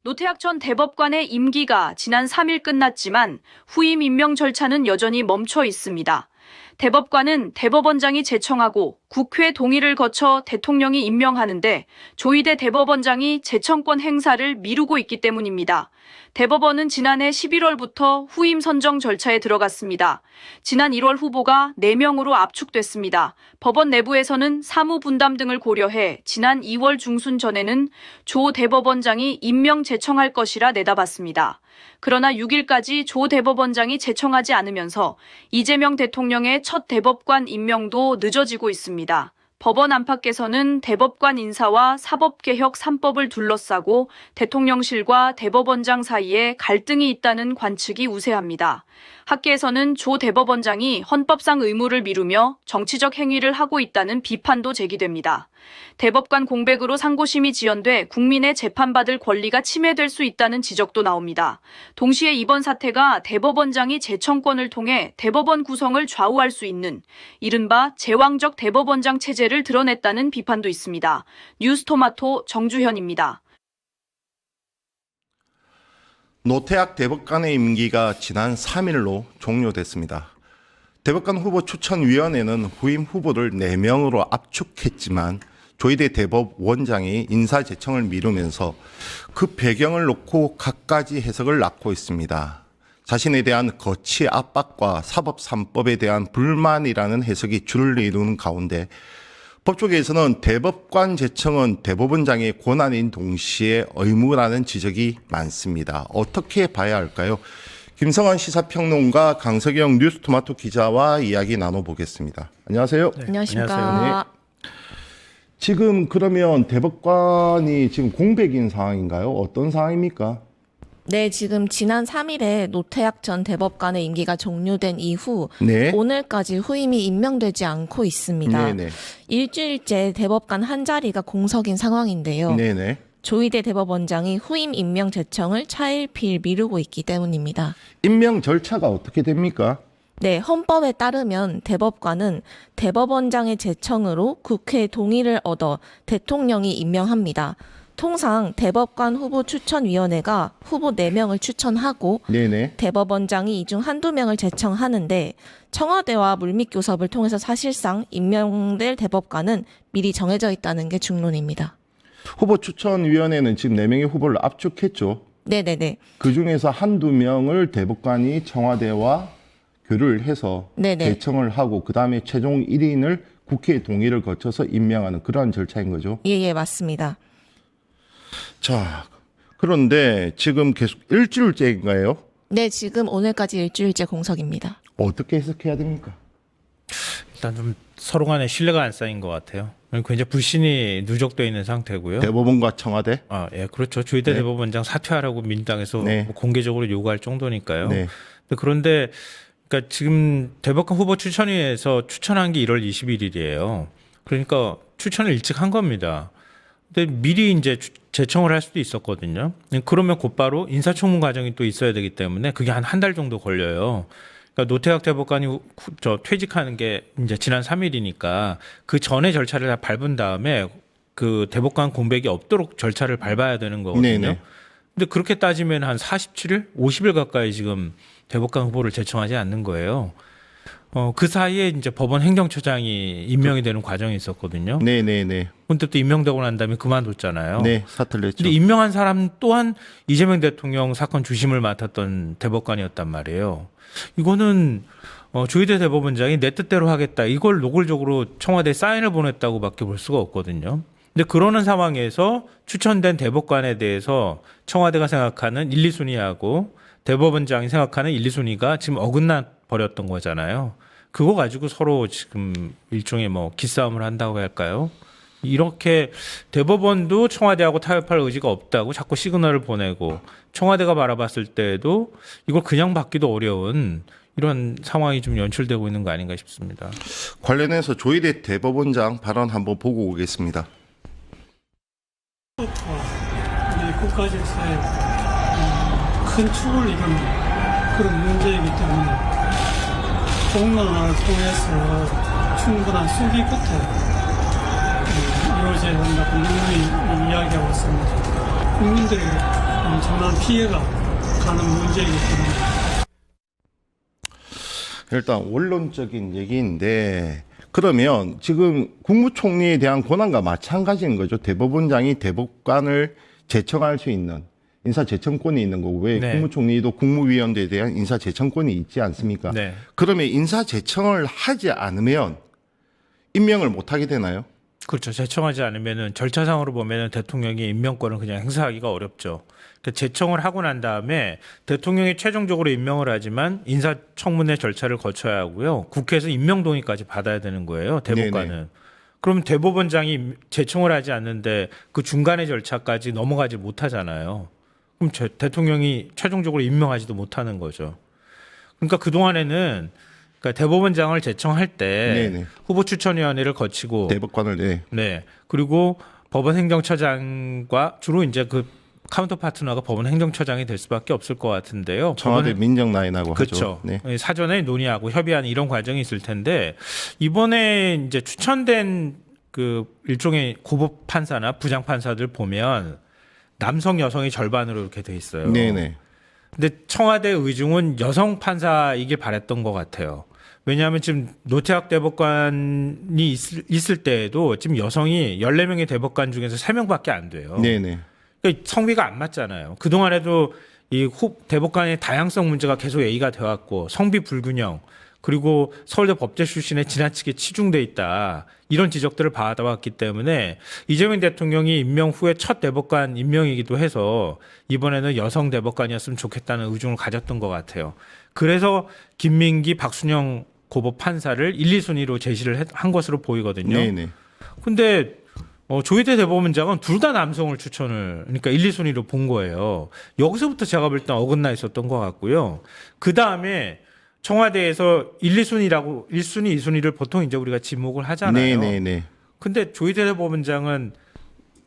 노태학 전 대법관의 임기가 지난 3일 끝났지만 후임 임명 절차는 여전히 멈춰 있습니다. 대법관은 대법원장이 제청하고 국회 동의를 거쳐 대통령이 임명하는데 조희대 대법원장이 제청권 행사를 미루고 있기 때문입니다. 대법원은 지난해 11월부터 후임 선정 절차에 들어갔습니다. 지난 1월 후보가 4명으로 압축됐습니다. 법원 내부에서는 사무 분담 등을 고려해 지난 2월 중순 전에는 조 대법원장이 임명 제청할 것이라 내다봤습니다. 그러나 6일까지 조 대법원장이 제청하지 않으면서 이재명 대통령의 첫 대법관 임명도 늦어지고 있습니다. 법원 안팎에서는 대법관 인사와 사법개혁 3법을 둘러싸고 대통령실과 대법원장 사이에 갈등이 있다는 관측이 우세합니다. 학계에서는 조 대법원장이 헌법상 의무를 미루며 정치적 행위를 하고 있다는 비판도 제기됩니다. 대법관 공백으로 상고심이 지연돼 국민의 재판받을 권리가 침해될 수 있다는 지적도 나옵니다. 동시에 이번 사태가 대법원장이 제청권을 통해 대법원 구성을 좌우할 수 있는 이른바 제왕적 대법원장 체제를 드러냈다는 비판도 있습니다. 뉴스토마토 정주현입니다. 노태학 대법관의 임기가 지난 3일로 종료됐습니다. 대법관 후보 추천위원회는 후임 후보를 4명으로 압축했지만 조희대 대법원장이 인사 제청을 미루면서 그 배경을 놓고 갖가지 해석을 낳고 있습니다. 자신에 대한 거치 압박과 사법 3법에 대한 불만이라는 해석이 줄을 이루는 가운데 법조계에서는 대법관 제청은 대법원장의 권한인 동시에 의무라는 지적이 많습니다. 어떻게 봐야 할까요? 김성환 시사평론가, 강석영 뉴스토마토 기자와 이야기 나눠보겠습니다. 안녕하세요. 네, 안녕하십니까. 안녕하세요. 네. 지금 그러면 대법관이 지금 공백인 상황인가요? 어떤 상황입니까? 네, 지금 지난 3일에 노태학 전 대법관의 임기가 종료된 이후 네. 오늘까지 후임이 임명되지 않고 있습니다. 네네. 일주일째 대법관 한 자리가 공석인 상황인데요. 네네. 조희대 대법원장이 후임 임명 제청을 차일피일 미루고 있기 때문입니다. 임명 절차가 어떻게 됩니까? 네, 헌법에 따르면 대법관은 대법원장의 제청으로 국회 동의를 얻어 대통령이 임명합니다. 통상 대법관 후보 추천위원회가 후보 4명을 추천하고 네네. 대법원장이 이 중 한두 명을 제청하는데 청와대와 물밑교섭을 통해서 사실상 임명될 대법관은 미리 정해져 있다는 게 중론입니다. 후보 추천위원회는 지금 4명의 후보를 압축했죠. 네네네. 그중에서 한두 명을 대법관이 청와대와 교류를 해서 네네. 제청을 하고 그다음에 최종 1인을 국회 동의를 거쳐서 임명하는 그러한 절차인 거죠. 예, 맞습니다. 자, 그런데 지금 계속 일주일째인가요? 네, 지금 오늘까지 일주일째 공석입니다. 어떻게 해석해야 됩니까? 일단 좀 서로 간에 신뢰가 안 쌓인 것 같아요. 굉장히 불신이 누적되어 있는 상태고요. 대법원과 청와대? 예, 그렇죠. 조희대 네. 대법원장 사퇴하라고 민주당에서 네. 뭐 공개적으로 요구할 정도니까요. 네. 그런데 그러니까 지금 대법관 후보 추천위에서 추천한 게 1월 21일이에요. 그러니까 추천을 일찍 한 겁니다. 근데 미리 이제 제청을 할 수도 있었거든요. 그러면 곧바로 인사청문 과정이 또 있어야 되기 때문에 그게 한 달 정도 걸려요. 그러니까 노태학 대법관이 퇴직하는 게 이제 지난 3일이니까 그 전에 절차를 다 밟은 다음에 그 대법관 공백이 없도록 절차를 밟아야 되는 거거든요. 네네. 근데 그렇게 따지면 한 47일, 50일 가까이 지금 대법관 후보를 제청하지 않는 거예요. 그 사이에 이제 법원 행정처장이 임명이 되는 과정이 있었거든요. 네네네. 근데 또 임명되고 난 다음에 그만뒀잖아요. 네, 사퇴를 했죠. 근데 임명한 사람 또한 이재명 대통령 사건 주심을 맡았던 대법관이었단 말이에요. 이거는 조희대 대법원장이 내 뜻대로 하겠다. 이걸 노골적으로 청와대에 사인을 보냈다고밖에 볼 수가 없거든요. 근데 그러는 상황에서 추천된 대법관에 대해서 청와대가 생각하는 1, 2순위하고 대법원장이 생각하는 1, 2순위가 지금 어긋나 버렸던 거잖아요. 그거 가지고 서로 지금 일종의 뭐 기싸움을 한다고 할까요? 이렇게 대법원도 청와대하고 타협할 의지가 없다고 자꾸 시그널을 보내고 청와대가 바라봤을 때에도 이걸 그냥 받기도 어려운 이런 상황이 좀 연출되고 있는 거 아닌가 싶습니다. 관련해서 조희대 대법원장 발언 한번 보고 오겠습니다. 우리 국가 질서에 큰 축을 이루는 그런 문제이기 때문에 공론화를 통해서 충분한 수기 끝에 이루어져야 한다고 늘 이야기하고 있습니다. 국민들이 엄청난 피해가 가는 문제이기 때문에 일단 원론적인 얘기인데 그러면 지금 국무총리에 대한 권한과 마찬가지인 거죠. 대법원장이 대법관을 제청할 수 있는 인사 제청권이 있는 거고 왜 네. 국무총리도 국무위원들에 대한 인사 제청권이 있지 않습니까? 네. 그러면 인사 제청을 하지 않으면 임명을 못 하게 되나요? 그렇죠. 제청하지 않으면은 절차상으로 보면은 대통령이 임명권을 그냥 행사하기가 어렵죠. 그러니까 제청을 하고 난 다음에 대통령이 최종적으로 임명을 하지만 인사청문회 절차를 거쳐야 하고요. 국회에서 임명 동의까지 받아야 되는 거예요. 대법관은. 네네. 그럼 대법원장이 제청을 하지 않는데 그 중간의 절차까지 넘어가지 못하잖아요. 그럼 대통령이 최종적으로 임명하지도 못하는 거죠. 그러니까 그동안에는 그러니까 대법원장을 제청할 때 네네. 후보 추천위원회를 거치고 대법관을 네. 네. 그리고 법원 행정처장과 주로 이제 그 카운터 파트너가 법원 행정처장이 될 수밖에 없을 것 같은데요. 청와대 민정라인하고 그렇죠. 하죠. 네. 사전에 논의하고 협의하는 이런 과정이 있을 텐데 이번에 이제 추천된 그 일종의 고법 판사나 부장 판사들 보면 남성 여성이 절반으로 이렇게 돼 있어요. 네네. 근데 청와대 의중은 여성 판사이길 바랬던 것 같아요. 왜냐하면 지금 노태학 대법관이 있을 때에도 지금 여성이 14명의 대법관 중에서 3명밖에 안 돼요. 네네. 그러니까 성비가 안 맞잖아요. 그동안에도 이 대법관의 다양성 문제가 계속 얘기가 되어왔고 성비 불균형 그리고 서울대 법대 출신에 지나치게 치중돼 있다. 이런 지적들을 받아왔기 때문에 이재명 대통령이 임명 후에 첫 대법관 임명이기도 해서 이번에는 여성 대법관이었으면 좋겠다는 의중을 가졌던 것 같아요. 그래서 김민기, 박순영 고법 판사를 1, 2순위로 제시를 한 것으로 보이거든요. 네네. 근데 조희대 대법원장은 둘 다 남성을 추천을 그러니까 1, 2순위로 본 거예요. 여기서부터 제가 볼 땐 어긋나 있었던 것 같고요. 그 다음에 청와대에서 1, 2순위라고 1순위, 2순위를 보통 이제 우리가 지목을 하잖아요. 네네네. 근데 조희대 대법원장은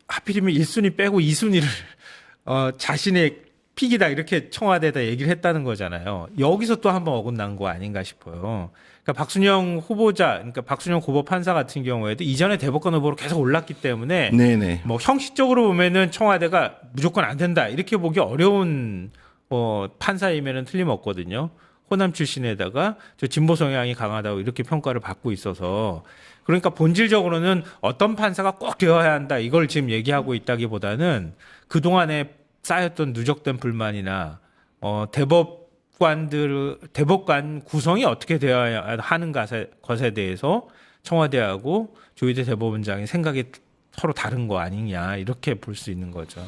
하필이면 1순위 빼고 2순위를 자신의 픽이다 이렇게 청와대에다 얘기를 했다는 거잖아요. 여기서 또 한번 어긋난 거 아닌가 싶어요. 그러니까 박순영 후보자, 그러니까 박순영 고법 판사 같은 경우에도 이전에 대법관 후보로 계속 올랐기 때문에 네네. 뭐 형식적으로 보면은 청와대가 무조건 안 된다 이렇게 보기 어려운 판사이면은 틀림없거든요. 호남 출신에다가 저 진보 성향이 강하다고 이렇게 평가를 받고 있어서 그러니까 본질적으로는 어떤 판사가 꼭 되어야 한다 이걸 지금 얘기하고 있다기보다는 그동안에 쌓였던 누적된 불만이나 대법관 구성이 어떻게 되어야 하는 것에 대해서 청와대하고 조희대 대법원장의 생각이 서로 다른 거 아니냐 이렇게 볼 수 있는 거죠.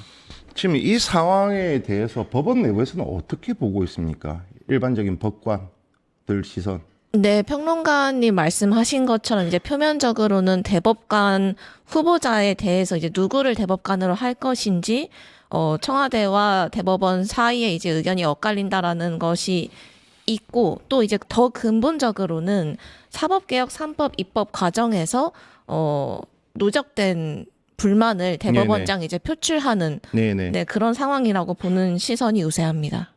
지금 이 상황에 대해서 법원 내부에서는 어떻게 보고 있습니까? 일반적인 법관들 시선. 네, 평론가님 말씀하신 것처럼 이제 표면적으로는 대법관 후보자에 대해서 이제 누구를 대법관으로 할 것인지 청와대와 대법원 사이에 이제 의견이 엇갈린다라는 것이 있고 또 이제 더 근본적으로는 사법개혁 3법 입법 과정에서 누적된 불만을 대법원장 이제 표출하는 네네. 네, 그런 상황이라고 보는 시선이 우세합니다.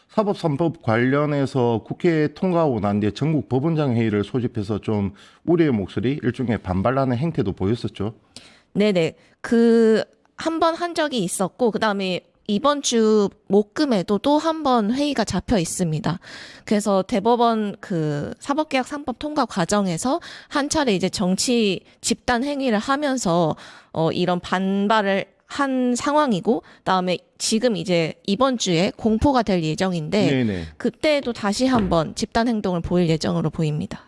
사법 3법 관련해서 국회 통과하고 난 뒤에 전국 법원장 회의를 소집해서 좀 우려의 목소리, 일종의 반발하는 행태도 보였었죠. 네네. 한 번 한 적이 있었고, 그 다음에 이번 주 목금에도 또 한 번 회의가 잡혀 있습니다. 그래서 대법원 사법개혁 3법 통과 과정에서 한 차례 이제 정치 집단 행위를 하면서 이런 반발을 한 상황이고, 그다음에 지금 이제 이번 주에 공포가 될 예정인데, 네네. 그때도 다시 한번 집단 행동을 보일 예정으로 보입니다.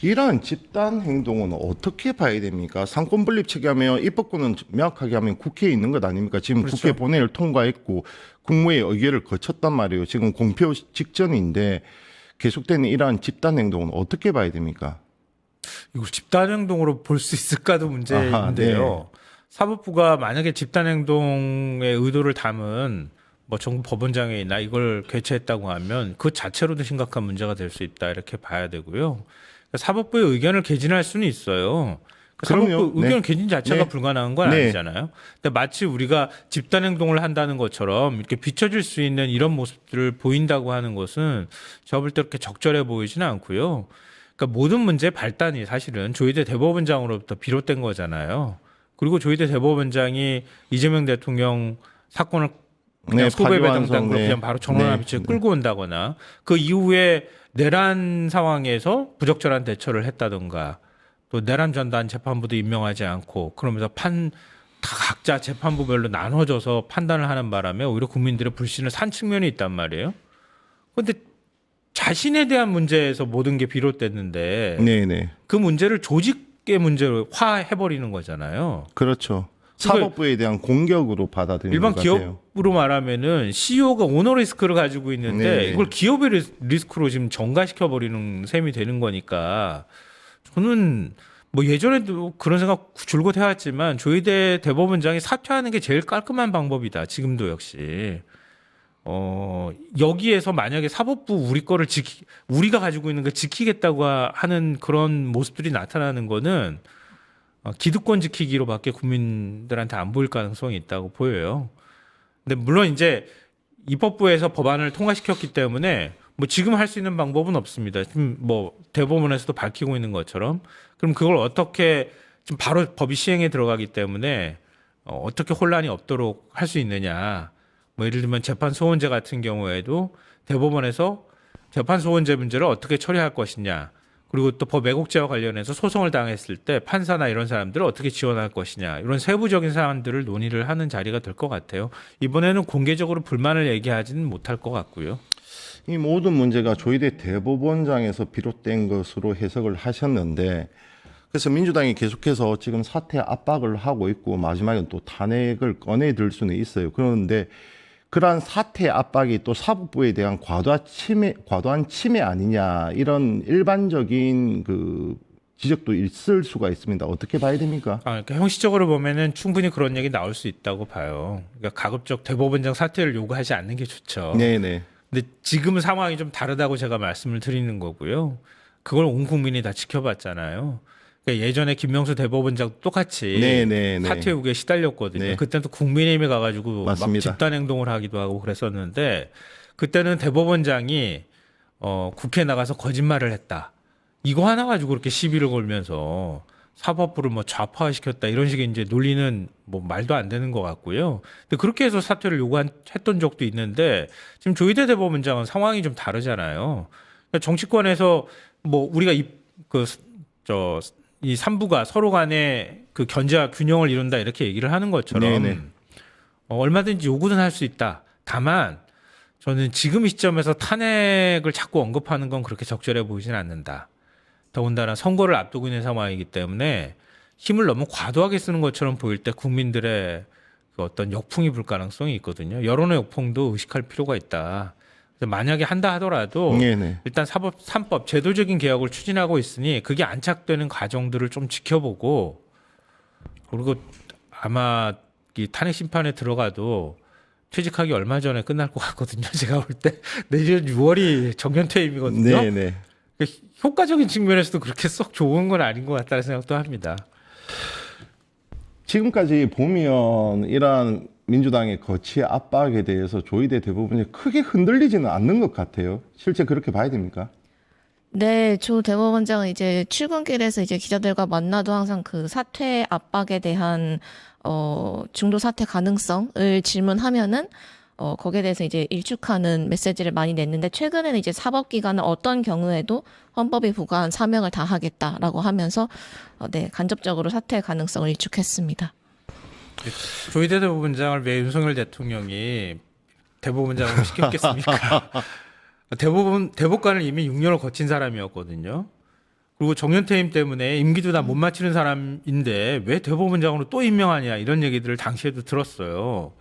이러한 집단 행동은 어떻게 봐야 됩니까? 상권 분립 체계하면 입법권은 명확하게 하면 국회에 있는 것 아닙니까? 지금 그렇죠. 국회 본회의를 통과했고 국무회의 의결을 거쳤단 말이에요. 지금 공표 직전인데 계속되는 이러한 집단 행동은 어떻게 봐야 됩니까? 이걸 집단 행동으로 볼 수 있을까도 문제인데요. 아하, 네. 사법부가 만약에 집단 행동의 의도를 담은 뭐 정부 법원장회의나 이걸 개최했다고 하면 그 자체로도 심각한 문제가 될 수 있다 이렇게 봐야 되고요. 그러니까 사법부의 의견을 개진할 수는 있어요. 그럼요. 사법부 의견 네. 개진 자체가 네. 불가능한 건 네. 아니잖아요. 근데 마치 우리가 집단 행동을 한다는 것처럼 이렇게 비춰질 수 있는 이런 모습들을 보인다고 하는 것은 제가 볼 때 그렇게 적절해 보이지는 않고요. 그러니까 모든 문제의 발단이 사실은 조희대 대법원장으로부터 비롯된 거잖아요. 그리고 조희대 대법원장이 이재명 대통령 사건을 그냥 네, 소배배당단 파기환송, 그로 네. 그냥 바로 전원합의체 네. 끌고 온다거나 그 이후에 내란 상황에서 부적절한 대처를 했다던가 또 내란 전단 재판부도 임명하지 않고 그러면서 다 각자 재판부별로 나눠져서 판단을 하는 바람에 오히려 국민들의 불신을 산 측면이 있단 말이에요. 그런데 자신에 대한 문제에서 모든 게 비롯됐는데 네네. 그 문제를 조직의 문제로 화해버리는 거잖아요. 그렇죠. 이걸 사법부에 대한 공격으로 받아들이는 일반 것 같아요. 기업으로 말하면은 CEO가 오너 리스크를 가지고 있는데 네. 이걸 기업의 리스크로 지금 전가시켜 버리는 셈이 되는 거니까 저는 뭐 예전에도 그런 생각 줄곧 해왔지만 조희대 대법원장이 사퇴하는 게 제일 깔끔한 방법이다. 지금도 역시. 여기에서 만약에 사법부 우리가 가지고 있는 걸 지키겠다고 하는 그런 모습들이 나타나는 거는 기득권 지키기로밖에 국민들한테 안 보일 가능성이 있다고 보여요. 근데 물론 이제 입법부에서 법안을 통과시켰기 때문에 뭐 지금 할 수 있는 방법은 없습니다. 지금 뭐 대법원에서도 밝히고 있는 것처럼 그럼 그걸 어떻게 지금 바로 법이 시행에 들어가기 때문에 어떻게 혼란이 없도록 할 수 있느냐. 뭐 예를 들면 재판 소원제 같은 경우에도 대법원에서 재판 소원제 문제를 어떻게 처리할 것이냐. 그리고 또 법 왜곡죄와 관련해서 소송을 당했을 때 판사나 이런 사람들을 어떻게 지원할 것이냐. 이런 세부적인 사안들을 논의를 하는 자리가 될 것 같아요. 이번에는 공개적으로 불만을 얘기하지는 못할 것 같고요. 이 모든 문제가 조희대 대법원장에서 비롯된 것으로 해석을 하셨는데 그래서 민주당이 계속해서 지금 사퇴 압박을 하고 있고 마지막엔 또 탄핵을 꺼내들 수는 있어요. 그런데 그러한 사퇴 압박이 또 사법부에 대한 과도한 침해 아니냐 이런 일반적인 그 지적도 있을 수가 있습니다. 어떻게 봐야 됩니까? 그러니까 형식적으로 보면은 충분히 그런 얘기 나올 수 있다고 봐요. 그러니까 가급적 대법원장 사퇴를 요구하지 않는 게 좋죠. 네네. 근데 지금 상황이 좀 다르다고 제가 말씀을 드리는 거고요. 그걸 온 국민이 다 지켜봤잖아요. 그러니까 예전에 김명수 대법원장 똑같이 네네네. 사퇴 요구에 시달렸거든요. 네. 그때는 또 국민의힘에 가가지고 막 맞습니다. 집단 행동을 하기도 하고 그랬었는데 그때는 대법원장이 국회에 나가서 거짓말을 했다. 이거 하나 가지고 그렇게 시비를 걸면서 사법부를 뭐 좌파화시켰다 이런 식의 이제 논리는 뭐 말도 안 되는 것 같고요. 근데 그렇게 해서 사퇴를 요구했던 적도 있는데 지금 조희대 대법원장은 상황이 좀 다르잖아요. 그러니까 정치권에서 뭐 우리가 이 3부가 서로 간에 그 견제와 균형을 이룬다 이렇게 얘기를 하는 것처럼 네네. 얼마든지 요구는 할 수 있다. 다만 저는 지금 이 시점에서 탄핵을 자꾸 언급하는 건 그렇게 적절해 보이진 않는다. 더군다나 선거를 앞두고 있는 상황이기 때문에 힘을 너무 과도하게 쓰는 것처럼 보일 때 국민들의 그 어떤 역풍이 불 가능성이 있거든요. 여론의 역풍도 의식할 필요가 있다. 그래서 만약에 한다 하더라도 네네. 일단 3법 제도적인 개혁을 추진하고 있으니 그게 안착되는 과정들을 좀 지켜보고 그리고 아마 이 탄핵 심판에 들어가도 퇴직하기 얼마 전에 끝날 것 같거든요. 제가 볼 때 내년 6월이 정년퇴임이거든요. 네네. 효과적인 측면에서도 그렇게 썩 좋은 건 아닌 것 같다는 생각도 합니다. 지금까지 보면 이러한 민주당의 거취 압박에 대해서 조희대 대법원이 크게 흔들리지는 않는 것 같아요. 실제 그렇게 봐야 됩니까? 네, 조 대법원장은 이제 출근길에서 이제 기자들과 만나도 항상 그 사퇴 압박에 대한 중도 사퇴 가능성을 질문하면은 거기에 대해서 이제 일축하는 메시지를 많이 냈는데 최근에는 이제 사법기관은 어떤 경우에도 헌법이 부과한 사명을 다하겠다라고 하면서 네, 간접적으로 사퇴 가능성을 일축했습니다. 조희대 대법원장을 왜 윤석열 대통령이 대법원장으로 시켰겠습니까? 대법관을 이미 6년을 거친 사람이었거든요. 그리고 정년퇴임 때문에 임기도 다 못 마치는 사람인데 왜 대법원장으로 또 임명하냐 이런 얘기들을 당시에도 들었어요.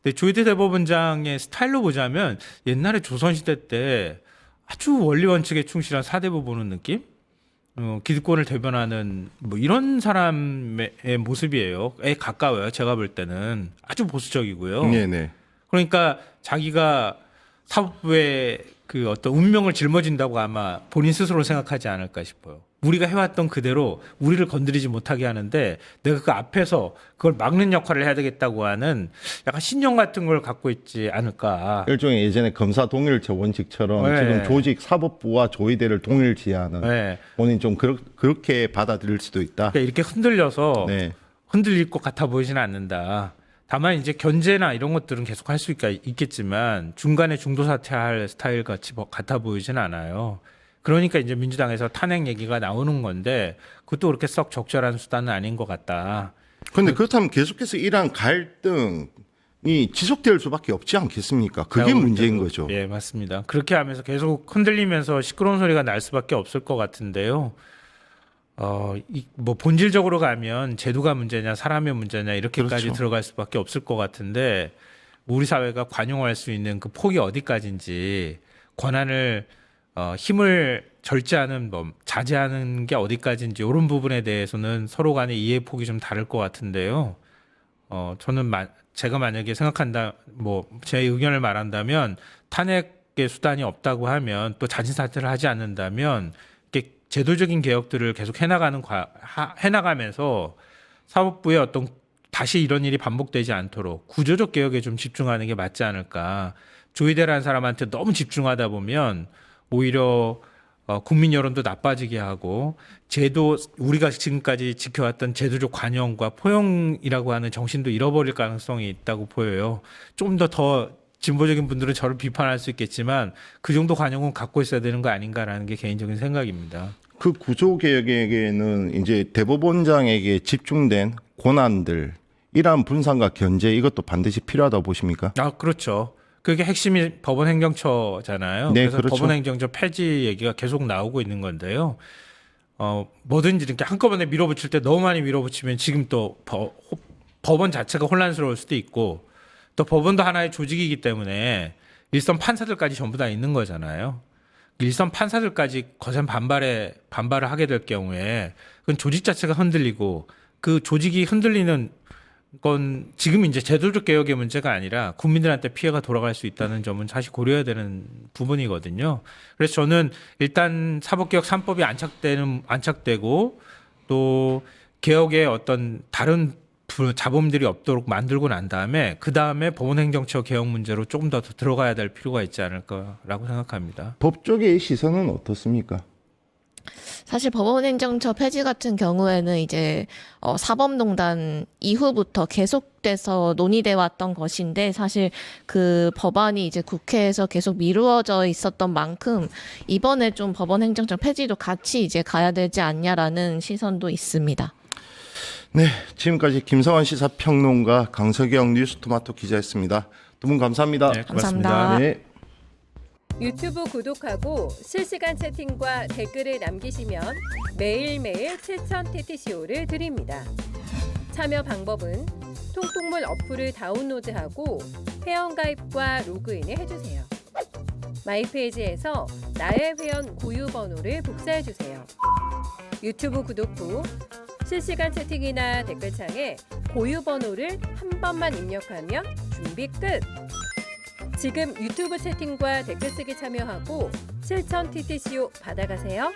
근데 조희대 대법원장의 스타일로 보자면 옛날에 조선시대 때 아주 원리 원칙에 충실한 사대부 보는 느낌? 기득권을 대변하는 뭐 이런 사람의 모습이에요. 가까워요. 제가 볼 때는 아주 보수적이고요. 네네. 그러니까 자기가 사법부의 그 어떤 운명을 짊어진다고 아마 본인 스스로 생각하지 않을까 싶어요. 우리가 해왔던 그대로 우리를 건드리지 못하게 하는데 내가 그 앞에서 그걸 막는 역할을 해야 되겠다고 하는 약간 신념 같은 걸 갖고 있지 않을까. 일종의 예전에 검사 동일체 원칙처럼 네. 지금 조직 사법부와 조희대를 동일시하는 네. 본인 좀 그렇게 받아들일 수도 있다. 그러니까 이렇게 흔들려서 네. 흔들릴 것 같아 보이지는 않는다. 다만 이제 견제나 이런 것들은 계속 할 수 있겠지만 중간에 중도 사퇴할 스타일 같아 보이진 않아요. 그러니까 이제 민주당에서 탄핵 얘기가 나오는 건데 그것도 그렇게 썩 적절한 수단은 아닌 것 같다. 그런데 그렇다면 계속해서 이러한 갈등이 지속될 수밖에 없지 않겠습니까? 그게 문제인 거죠. 예, 맞습니다. 그렇게 하면서 계속 흔들리면서 시끄러운 소리가 날 수밖에 없을 것 같은데요. 뭐 본질적으로 가면 제도가 문제냐 사람의 문제냐 이렇게까지 그렇죠. 들어갈 수밖에 없을 것 같은데 우리 사회가 관용할 수 있는 그 폭이 어디까지인지 권한을 힘을 절제하는 자제하는 게 어디까지인지 이런 부분에 대해서는 서로 간의 이해 폭이 좀 다를 것 같은데요. 저는 제가 만약에 생각한다 뭐 제 의견을 말한다면 탄핵의 수단이 없다고 하면 또 자진 사퇴를 하지 않는다면 이렇게 제도적인 개혁들을 계속 해나가면서 사법부의 어떤 다시 이런 일이 반복되지 않도록 구조적 개혁에 좀 집중하는 게 맞지 않을까. 조이대라는 사람한테 너무 집중하다 보면 오히려 국민 여론도 나빠지게 하고 제도 우리가 지금까지 지켜왔던 제도적 관용과 포용이라고 하는 정신도 잃어버릴 가능성이 있다고 보여요. 좀 더 진보적인 분들은 저를 비판할 수 있겠지만 그 정도 관용은 갖고 있어야 되는 거 아닌가라는 게 개인적인 생각입니다. 그 구조개혁에게는 이제 대법원장에게 집중된 권한들, 이러한 분산과 견제 이것도 반드시 필요하다고 보십니까? 그렇죠. 그게 핵심이 법원행정처잖아요. 네, 그래서 그렇죠. 법원행정처 폐지 얘기가 계속 나오고 있는 건데요. 뭐든지 이렇게 한꺼번에 밀어붙일 때 너무 많이 밀어붙이면 지금 또 법원 자체가 혼란스러울 수도 있고 또 법원도 하나의 조직이기 때문에 일선 판사들까지 전부 다 있는 거잖아요. 일선 판사들까지 거센 반발을 하게 될 경우에 그건 조직 자체가 흔들리고 그 조직이 흔들리는 건 지금 이제 제도적 개혁의 문제가 아니라 국민들한테 피해가 돌아갈 수 있다는 점은 사실 고려해야 되는 부분이거든요. 그래서 저는 일단 사법개혁 3법이 안착되고 또 개혁의 어떤 다른 잡음들이 없도록 만들고 난 다음에 그 다음에 법원행정처 개혁 문제로 조금 더 들어가야 될 필요가 있지 않을까라고 생각합니다. 법조계의 시선은 어떻습니까? 사실 법원행정처 폐지 같은 경우에는 이제 사법농단 이후부터 계속돼서 논의돼 왔던 것인데 사실 그 법안이 이제 국회에서 계속 미루어져 있었던 만큼 이번에 좀 법원행정처 폐지도 같이 이제 가야 되지 않냐라는 시선도 있습니다. 네, 지금까지 김성환 시사평론가 강석영 뉴스토마토 기자였습니다. 두 분 감사합니다. 네, 감사합니다. 네. 유튜브 구독하고 실시간 채팅과 댓글을 남기시면 매일매일 실천 TTCO를 드립니다. 참여 방법은 통통물 어플을 다운로드하고 회원가입과 로그인을 해주세요. 마이페이지에서 나의 회원 고유 번호를 복사해주세요. 유튜브 구독 후 실시간 채팅이나 댓글창에 고유 번호를 한 번만 입력하면 준비 끝! 지금 유튜브 채팅과 댓글 쓰기 참여하고 실천 TTCO 받아가세요.